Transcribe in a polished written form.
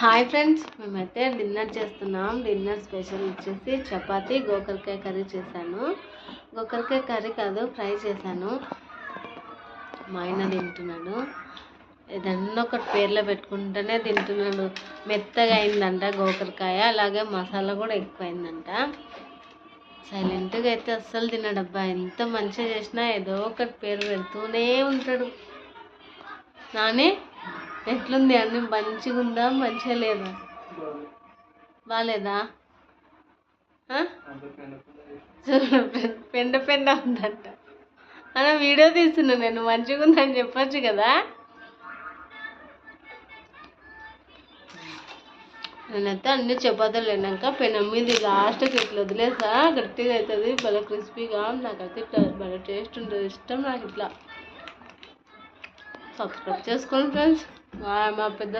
Hi friends, మేమైతే dinner చేస్తున్నాం. Dinner special వచ్చేసి చపాతీ గోకరకాయ కర్రీ చేశాను. గోకరకాయ కర్రీ కాదు, ఫ్రై చేశాను. మా ఆయన తింటున్నాడు. ఏదన్నా ఒకటి పేర్లో పెట్టుకుంటూనే తింటున్నాడు. మెత్తగా అయిందంట గోకరకాయ, అలాగే మసాలా కూడా ఎక్కువైందంట. సైలెంట్గా అయితే అస్సలు తినడబ్బా. ఎంత మంచిగా చేసినా ఏదో ఒకటి పేరు పెడుతూనే ఉంటాడు. నానే ఎట్లుంది అన్ని మంచిగా ఉందా, మంచిగా లేదా? బాగాలేదా? పెండ పెండ ఉందంట. అన్న వీడియో తీస్తున్నా నేను, మంచిగా ఉందని చెప్పచ్చు కదా. నేనైతే అన్ని చపాతీలు లేనాక పెనం మీద లాస్ట్కి ఇట్లా వదిలేసా, గట్టిగా అవుతుంది, భలే క్రిస్పీగా. నాకైతే ఇట్లా భలే టేస్ట్ ఉంటుంది, ఇష్టం నాకు ఇట్లా. సబ్స్క్రైబ్ చేసుకోండి ఫ్రెండ్స్. మా పెద్ద